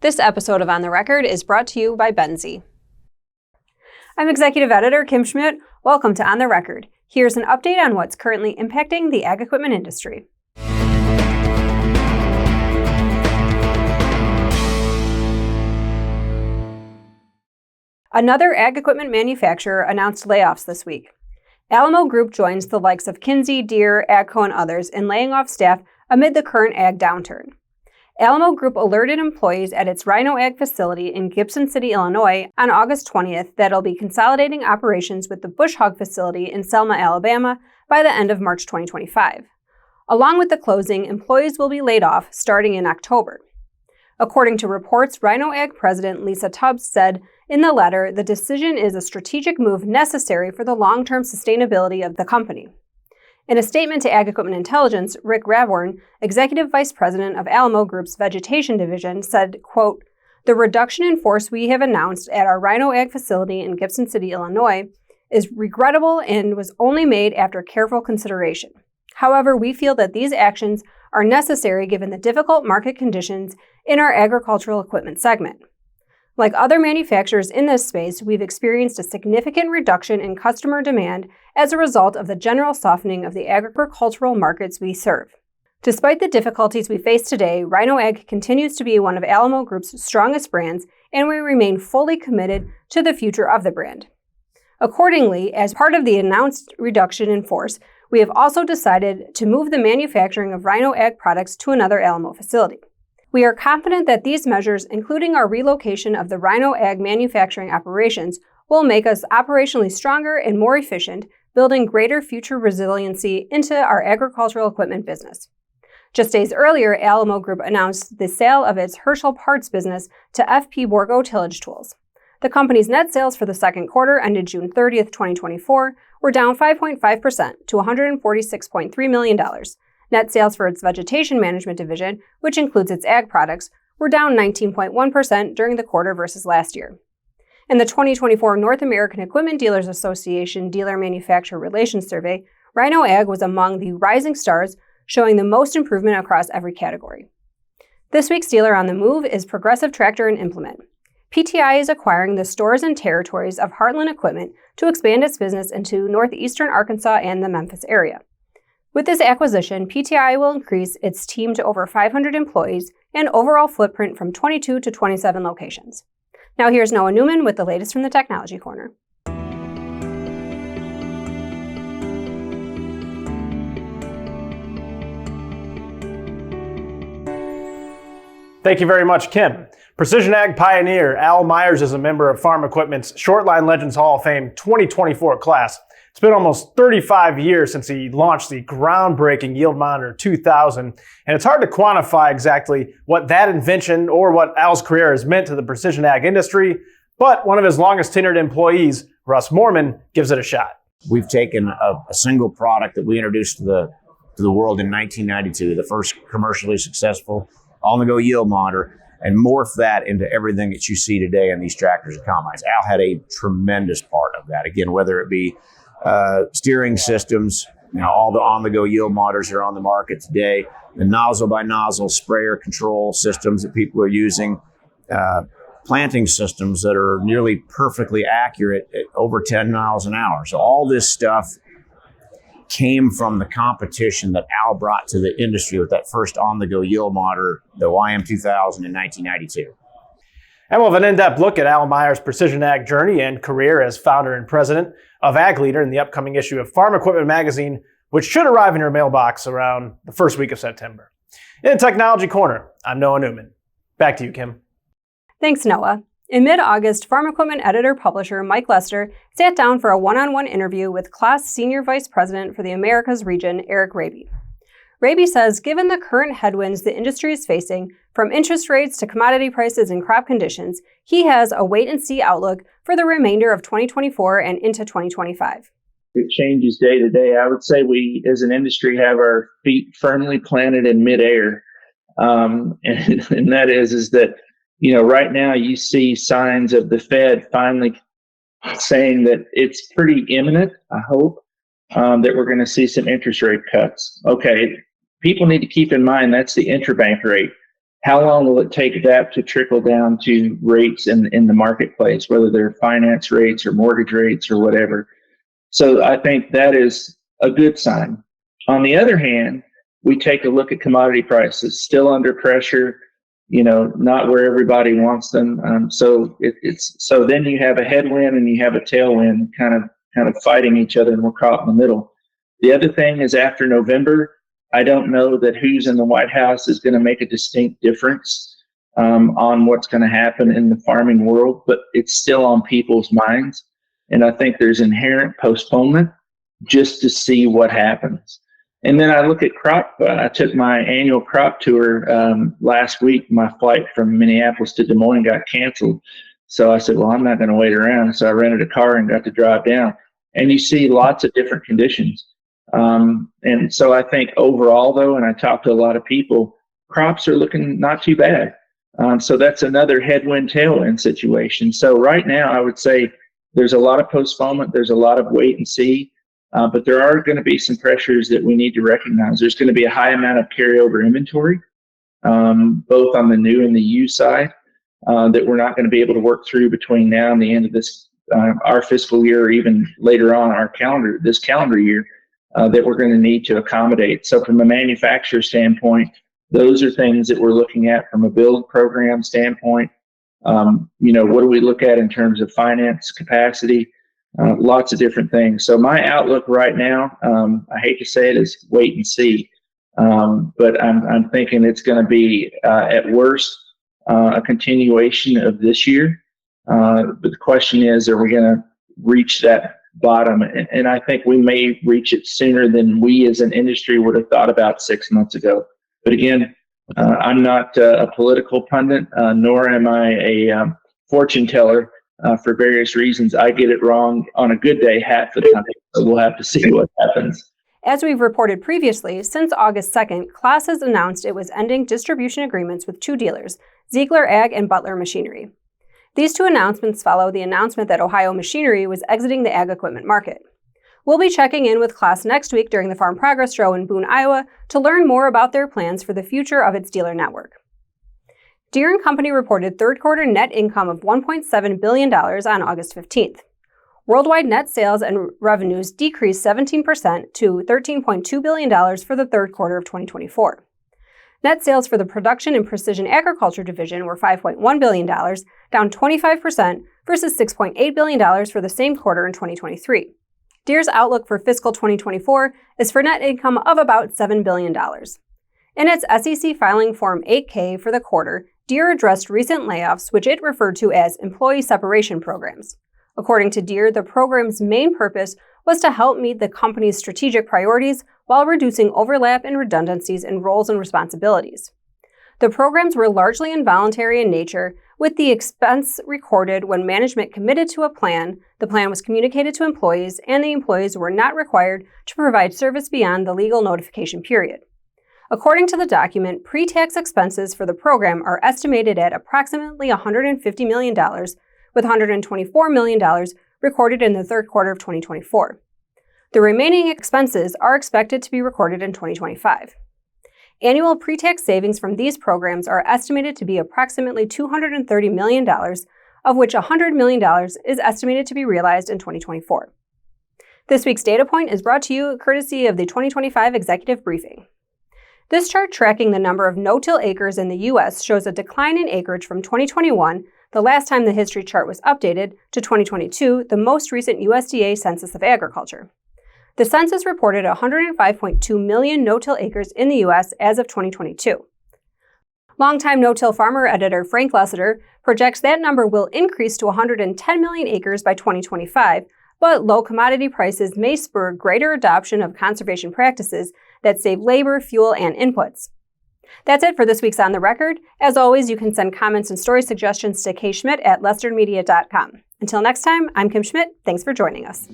This episode of On the Record is brought to you by Benzi. I'm Executive Editor Kim Schmidt. Welcome to On the Record. Here's an update on what's currently impacting the ag equipment industry. Another ag equipment manufacturer announced layoffs this week. Alamo Group joins the likes of Kinsey, Deere, AGCO, and others in laying off staff amid the current ag downturn. Alamo Group alerted employees at its RhinoAg facility in Gibson City, Illinois on August 20th that it'll be consolidating operations with the Bush Hog facility in Selma, Alabama by the end of March 2025. Along with the closing, employees will be laid off starting in October. According to reports, RhinoAg President Lisa Tubbs said in the letter, the decision is a strategic move necessary for the long-term sustainability of the company. In a statement to Ag Equipment Intelligence, Rick Ravorn, Executive Vice President of Alamo Group's Vegetation Division, said, quote, "The reduction in force we have announced at our RhinoAg facility in Gibson City, Illinois, is regrettable and was only made after careful consideration. However, we feel that these actions are necessary given the difficult market conditions in our agricultural equipment segment. Like other manufacturers in this space, we've experienced a significant reduction in customer demand as a result of the general softening of the agricultural markets we serve. Despite the difficulties we face today, RhinoAg continues to be one of Alamo Group's strongest brands, and we remain fully committed to the future of the brand. Accordingly, as part of the announced reduction in force, we have also decided to move the manufacturing of RhinoAg products to another Alamo facility. We are confident that these measures, including our relocation of the RhinoAg manufacturing operations, will make us operationally stronger and more efficient, building greater future resiliency into our agricultural equipment business." Just days earlier, Alamo Group announced the sale of its Herschel parts business to FP Bourgault Tillage Tools. The company's net sales for the second quarter ended June 30th, 2024, were down 5.5% to $146.3 million. Net sales for its Vegetation Management Division, which includes its ag products, were down 19.1% during the quarter versus last year. In the 2024 North American Equipment Dealers Association Dealer Manufacturer Relations Survey, RhinoAg was among the rising stars, showing the most improvement across every category. This week's dealer on the move is Progressive Tractor and Implement. PTI is acquiring the stores and territories of Heartland Equipment to expand its business into northeastern Arkansas and the Memphis area. With this acquisition, PTI will increase its team to over 500 employees and overall footprint from 22 to 27 locations. Now here's Noah Newman with the latest from the Technology Corner. Thank you very much, Kim. Precision Ag pioneer Al Myers is a member of Farm Equipment's Shortline Legends Hall of Fame 2024 class. It's been almost 35 years since he launched the groundbreaking Yield Monitor 2000, and it's hard to quantify exactly what that invention or what Al's career has meant to the precision ag industry, but one of his longest tenured employees, Russ Moorman, gives it a shot. We've taken a single product that we introduced to the world in 1992, the first commercially successful on-the-go yield monitor, and morphed that into everything that you see today in these tractors and combines. Al had a tremendous part of that. Again, whether it be steering systems, all the on-the-go yield monitors that are on the market today, the nozzle-by-nozzle sprayer control systems that people are using, planting systems that are nearly perfectly accurate at over 10 miles an hour. So all this stuff came from the competition that Al brought to the industry with that first on-the-go yield monitor, the YM 2000 in 1992. And we'll have an in-depth look at Al Myers' precision ag journey and career as founder and president of Ag Leader in the upcoming issue of Farm Equipment Magazine, which should arrive in your mailbox around the first week of September. In the Technology Corner, I'm Noah Newman. Back to you, Kim. Thanks, Noah. In mid-August, Farm Equipment editor-publisher Mike Lester sat down for a one-on-one interview with Claas Senior Vice President for the Americas region, Eric Raby. Raby says, given the current headwinds the industry is facing, from interest rates to commodity prices and crop conditions, he has a wait-and-see outlook for the remainder of 2024 and into 2025. It changes day to day. I would say we, as an industry, have our feet firmly planted in midair. And that is that, right now you see signs of the Fed finally saying that it's pretty imminent, I hope, that we're going to see some interest rate cuts. Okay, people need to keep in mind that's the interbank rate. how long will it take that to trickle down to rates in the marketplace, whether they're finance rates or mortgage rates or whatever. So I think that is a good sign. On the other hand, we take a look at commodity prices, still under pressure, not where everybody wants them. So then you have a headwind and you have a tailwind kind of fighting each other, and we're caught in the middle. The other thing is, after November, I don't know that who's in the White House is going to make a distinct difference on what's going to happen in the farming world, but it's still on people's minds. And I think there's inherent postponement just to see what happens. And then I look at crop. I took my annual crop tour last week. My flight from Minneapolis to Des Moines got canceled. So I said, well, I'm not going to wait around. So I rented a car and got to drive down. And you see lots of different conditions. And so I think overall, though, and I talked to a lot of people, crops are looking not too bad. So that's another headwind, tailwind situation. So right now, I would say there's a lot of postponement. There's a lot of wait and see. But there are going to be some pressures that we need to recognize. There's going to be a high amount of carryover inventory, both on the new and the used side, that we're not going to be able to work through between now and the end of this our fiscal year, or even later on this calendar year, that we're going to need to accommodate. So from a manufacturer standpoint, those are things that we're looking at from a build program standpoint. What do we look at in terms of finance capacity? Lots of different things. So my outlook right now, I hate to say it, is wait and see. But I'm thinking it's going to be, at worst, a continuation of this year. But the question is, are we going to reach that bottom? And I think we may reach it sooner than we as an industry would have thought about 6 months ago. But again, I'm not a political pundit, nor am I a fortune teller. For various reasons, I get it wrong on a good day half the time. So we'll have to see what happens. As we've reported previously, since August 2nd, Claas has announced it was ending distribution agreements with 2 dealers, Ziegler Ag and Butler Machinery. These 2 announcements follow the announcement that Ohio Machinery was exiting the ag equipment market. We'll be checking in with Claas next week during the Farm Progress Show in Boone, Iowa, to learn more about their plans for the future of its dealer network. Deere & Company reported third quarter net income of $1.7 billion on August 15th. Worldwide net sales and revenues decreased 17% to $13.2 billion for the third quarter of 2024. Net sales for the Production and Precision Agriculture division were $5.1 billion, down 25% versus $6.8 billion for the same quarter in 2023. Deere's outlook for fiscal 2024 is for net income of about $7 billion. In its SEC filing Form 8K for the quarter, Deere addressed recent layoffs, which it referred to as employee separation programs. According to Deere, the program's main purpose was to help meet the company's strategic priorities while reducing overlap and redundancies in roles and responsibilities. The programs were largely involuntary in nature, with the expense recorded when management committed to a plan, the plan was communicated to employees, and the employees were not required to provide service beyond the legal notification period. According to the document, pre-tax expenses for the program are estimated at approximately $150 million, with $124 million recorded in the third quarter of 2024. The remaining expenses are expected to be recorded in 2025. Annual pre-tax savings from these programs are estimated to be approximately $230 million, of which $100 million is estimated to be realized in 2024. This week's DataPoint is brought to you courtesy of the 2025 Executive Briefing. This chart tracking the number of no-till acres in the U.S. shows a decline in acreage from 2021, the last time the history chart was updated, to 2022, the most recent USDA Census of Agriculture. The census reported 105.2 million no-till acres in the U.S. as of 2022. Longtime no-till farmer editor Frank Lessiter projects that number will increase to 110 million acres by 2025, but low commodity prices may spur greater adoption of conservation practices that save labor, fuel, and inputs. That's it for this week's On the Record. As always, you can send comments and story suggestions to kschmidt@lesternmedia.com. Until next time, I'm Kim Schmidt. Thanks for joining us.